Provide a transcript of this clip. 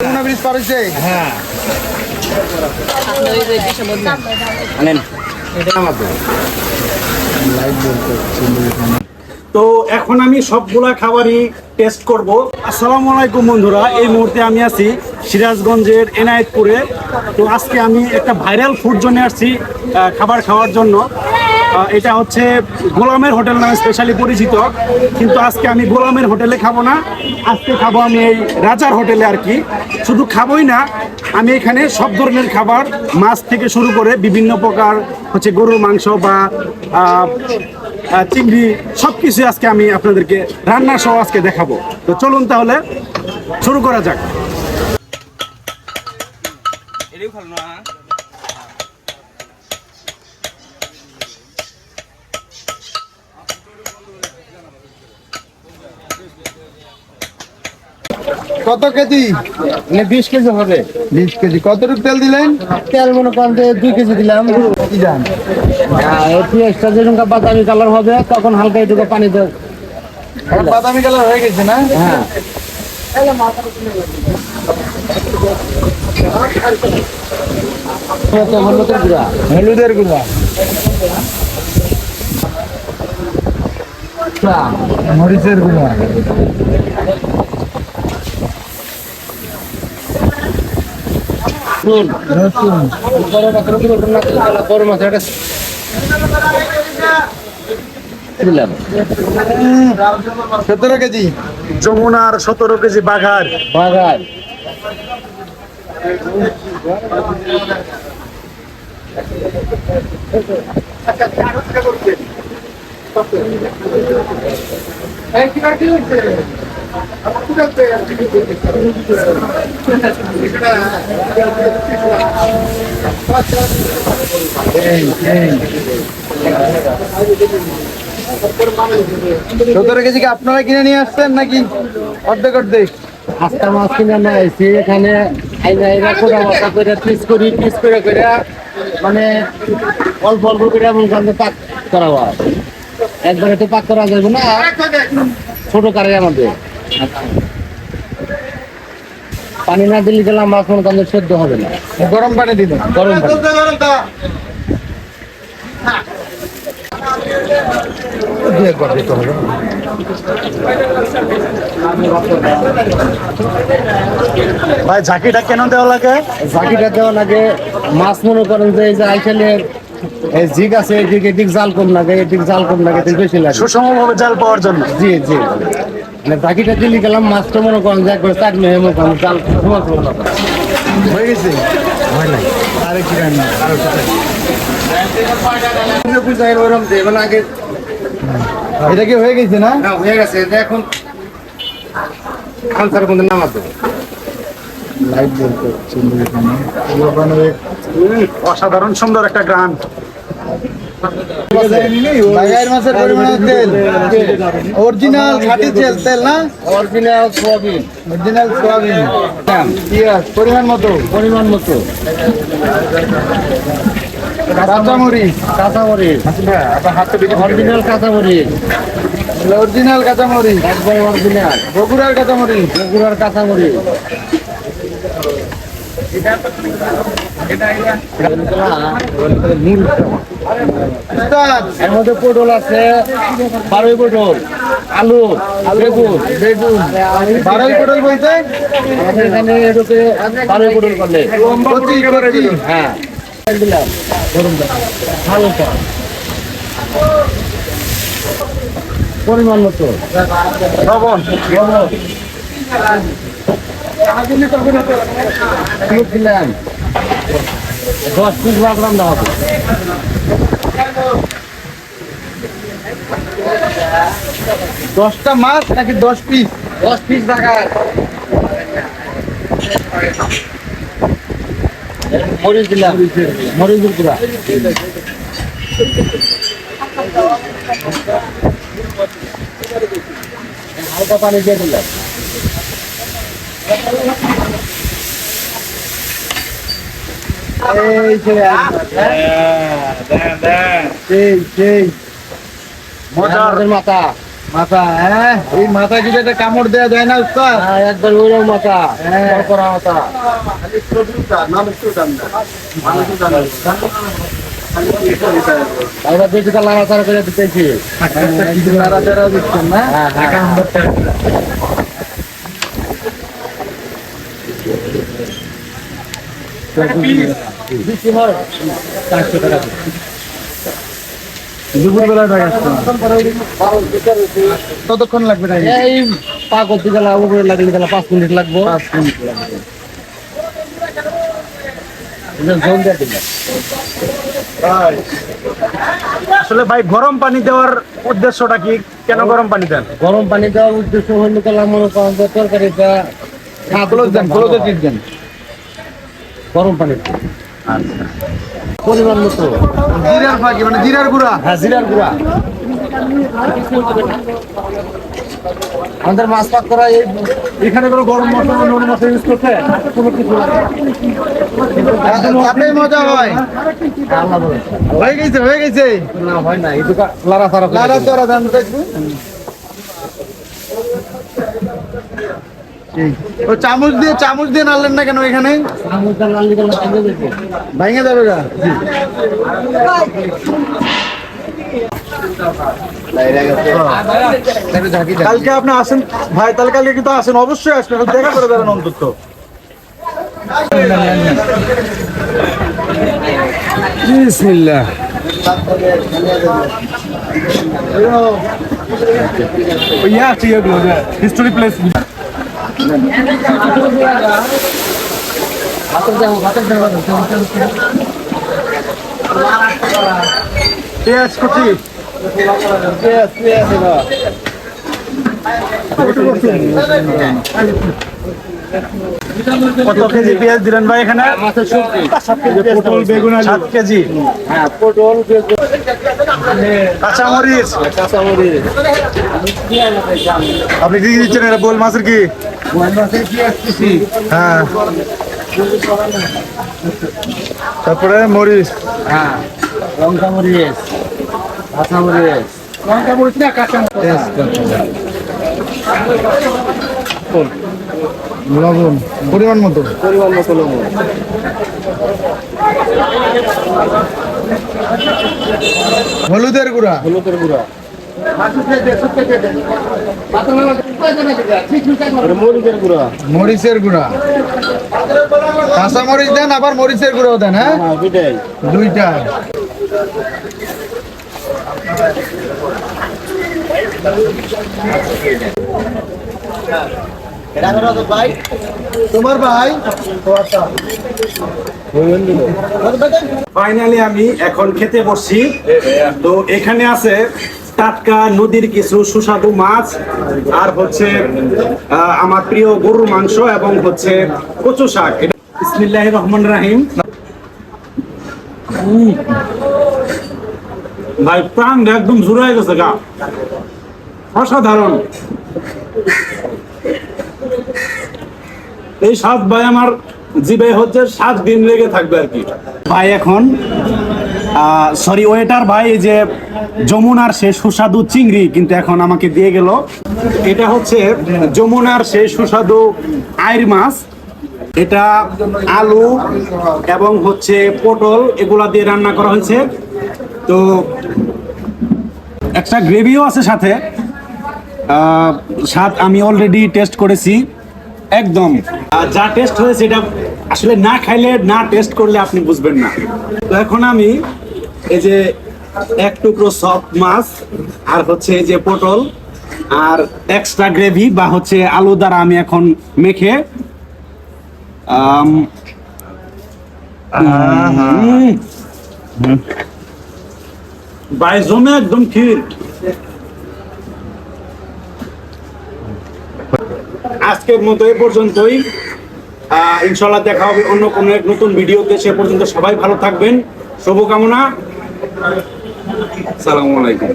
Bridge পার হয়েছে। হ্যাঁ তো এখন আমি সবগুলা খাবারই টেস্ট করব। আসসালামু আলাইকুম বন্ধুরা, এই মুহূর্তে আমি আছি সিরাজগঞ্জের এনায়েতপুরে। তো আজকে আমি একটা ভাইরাল ফুড জোনে আসছি খাবার খাওয়ার জন্য। এটা হচ্ছে গোলামের হোটেল নামে স্পেশালি পরিচিত, কিন্তু আজকে আমি গোলামের হোটেলে খাবো না, আজকে খাবো আমি এই রাজার হোটেলে আর কি। শুধু খাবোই না, আমি এখানে সব ধরনের খাবার, মাছ থেকে শুরু করে বিভিন্ন প্রকার হচ্ছে গরুর মাংস বা চিংড়ি, সব কিছু আজকে আমি আপনাদেরকে রান্না সহ আজকে দেখাবো। তো চলুন তাহলে শুরু করা যাক। কত কেজি? 20 কেজি হবে। 20 কেজি। কতটুকু তেল দিলেন? তেল মনে করেন 2 কেজি দিলাম। কি জান? পেঁয়াজটা যেরকম বাদামি কালার হবে তখন হালকা একটু পানি দেব। বাদামি কালার হয়ে গেছে না? হ্যাঁ, হলুদের গুঁড়া, মরিচের গুঁড়া, রসুন, বড় মাছ দিলাম 17 কেজি। যমুনার 17 কেজি বাঘার। বাগান। সতেরো কেজি কি আপনারা কিনে নিয়ে আসছেন নাকি অর্ধেক অর্ধেক? আস্তা মাছ কিনে নিয়ে আসছি এখানে। পিস করে মানে অল্প অল্প করে এমন পাক করা হয়। একবারে তো পাক করা যাবে না, ছোট কারে আমাদের। পানি না দিলে গেলাম মাছ মনে করেন সেদ্ধ হবে না। গরম পানি দিবেন? গরম পানি। একবার দিতে হবে। ভাই ঝাঁকিটা কেন দেওয়া লাগে? ঝাঁকিটা দেওয়া লাগে, মাছ মনে করেন যে এই যে আইসেলের জিগ আছে, এদিকে এদিক জাল কম লাগে, এদিক জাল কম লাগে, এদিক বেশি লাগে। সুষমভাবে জাল পাওয়ার জন্য। জি জি, মানে ঝাঁকিটা দিলে গেলাম মাছটা মনে করেন যে একবার চাটনি হয়ে মনে করেন জাল হয়ে গেছে? হয় নাই, আরেকটু রান্না, আরো ওরকম দেবেন আগে। এটা কি হয়ে গেছে না? হয়ে গেছে, এখন খানসার মধ্যে নামাজ দেবো। লাইট জ্বলতে অসাধারণ সুন্দর একটা গ্রাম। বাগাইয়ের মাছের পরিমাণ তেল অরিজিনাল খাঁটি তেল না? Original soybean. Original soybean. পেঁয়াজ পরিমাণ মতো কাঁচামরিচ অরিজিনাল কাঁচামরিচ, অরিজিনাল কাঁচামরিচ, একবার অরিজিনাল বগুড়ার কাঁচামরিচ। কাঁচামরিচ। এর মধ্যে পটল আছে, বারোই পটল, আলু, বেগুন। বারোই পটল বলতে আমাদের এখানে এটাকে বারোই পটল করলে। হ্যাঁ, দিলাম হালকা পরিমাণ মতো লবণ। দিলাম 10 পিস রাখলাম না হবে। 10টা মাছ নাকি 10 পিস? 10 পিস রাখা। মরিচ দিলাম, মরিচের গুঁড়া। হালকা পানি দিয়ে দিলাম। মজার মাথা মাথা, হ্যাঁ এই মাথা কি একটা কামড় দেয়া যায় না উস্তাদ? হ্যাঁ, একবার ওইরকম মাথা, করা মাথা। এবার দুটো লাড়াচাড়া করে দিতেছি। নাড়াচাড়া দিচ্ছেন না? হ্যাঁ, হ্যাঁ। বেশি হয় 400 টাকা। দুপুরবেলা দেখাচ্ছেন। কতক্ষণ লাগবে তাই? এই পা করতে গেলে উপরে লাগলে তাহলে 5 মিনিট লাগবে। 5 মিনিট লাগবে। জল দিয়ে দিলাম। আসলে ভাই গরম পানি দেওয়ার উদ্দেশ্যটা কি? কেন গরম পানি দেন? গরম পানি দেওয়ার উদ্দেশ্য হলো তাহলে মনে করেন যে তরকারিটা ক্লোজ দেন, ক্লোজে টিপ দেন। গরম পানি পরিমাণ মতো। জিরার ফাঁকি মানে জিরার গুঁড়া। হ্যাঁ, জিরার গুঁড়া। আমাদের মাছ পাক করা এখানে কোনো গরম মশলা অন্য মশলা ইউজ করতে কোনো কিছু লাগে না। তাতেই মজা হয়। আল্লাহ বলে। হয়ে গেছে, হয়ে গেছে। না হয় না, এই দোকান লাড়াচাড়া করে লাড়া দিলাম। চাড়া দেন তো একটু। ও চামচ দিয়ে নাড়লেন না কেন এখানে? চামচটা লাল দিকে ভেঙে দিতে। ভাঙে যাবে গা। কালকে আপনি আসেন ভাই, তাহলে কালকে কিন্তু আসেন, অবশ্যই আসবেন, একটু দেখা করে দেবেন অন্তত। বিসমিল্লাহ। ইয়া ঠিক আছে, হিস্টোরি প্লেস। পেঁয়াজ কুচি কত কেজি পেঁয়াজ দিলেন ভাই এখানে? মাছের সবজি। 7 বেগুন 7 কেজি, হ্যাঁ, পটল, বেগুন, কাঁচামরিচ। কাঁচামরিচ। আপনি কি কি দিচ্ছেন? এটা বোল মাছের কি? বোয়াল মাছের কি আসতেছি? হ্যাঁ, তারপরে মরিচ। হ্যাঁ, লঙ্কা মরিচ, কাঁচা মরিচ। লঙ্কা মরিচ না কাঁচা মরিচ। লবণ পরিমাণ মতো। পরিমাণ মতো লবণ। হলুদের গুঁড়া। হলুদের গুঁড়া। মরিচের গুঁড়া। মরিচের গুঁড়া। কাঁচা মরিচ দেন আবার মরিচের গুঁড়াও দেন, হ্যাঁ হ্যাঁ, দুইটাই। দুইটা। তোমার ভাই ফাইনালি আমি এখন খেতে বসছি। তো এখানে আছে টাটকা নদীর কিছু সুস্বাদু মাছ, আর হচ্ছে আমার প্রিয় গরুর মাংস, এবং হচ্ছে কচু শাক। বিসমিল্লাহির রহমানির রহিম। ভাই প্রাণ একদম জুড়াই গেছে গা, অসাধারণ। এই স্বাদ ভাই আমার জিভে হচ্ছে 7 দিন লেগে থাকবে আর কি। ভাই এখন সরি ওয়েটার ভাই, এই যে যমুনার সেই সুস্বাদু চিংড়ি কিন্তু এখন আমাকে দিয়ে গেল। এটা হচ্ছে যমুনার সেই সুস্বাদু আইর মাছ। এটা আলু এবং হচ্ছে পটল এগুলা দিয়ে রান্না করা হয়েছে। তো একটা গ্রেভিও আছে সাথে। স্বাদ আমি অলরেডি টেস্ট করেছি, একদম যা টেস্ট হয়েছে এটা আসলে না খাইলে, না টেস্ট করলে আপনি বুঝবেন না। তো এখন আমি এই যে এক টুকরো সফট মাছ, আর হচ্ছে এই যে পটল, আর এক্সট্রা গ্রেভি বা হচ্ছে আলু দ্বারা আমি এখন মেখে ভাই জমে একদম ক্ষীর। আজকের মতো এ পর্যন্তই। ইনশাআল্লাহ দেখা হবে অন্য কোনো এক নতুন ভিডিওতে। সে পর্যন্ত সবাই ভালো থাকবেন, শুভকামনা। আসসালামু আলাইকুম।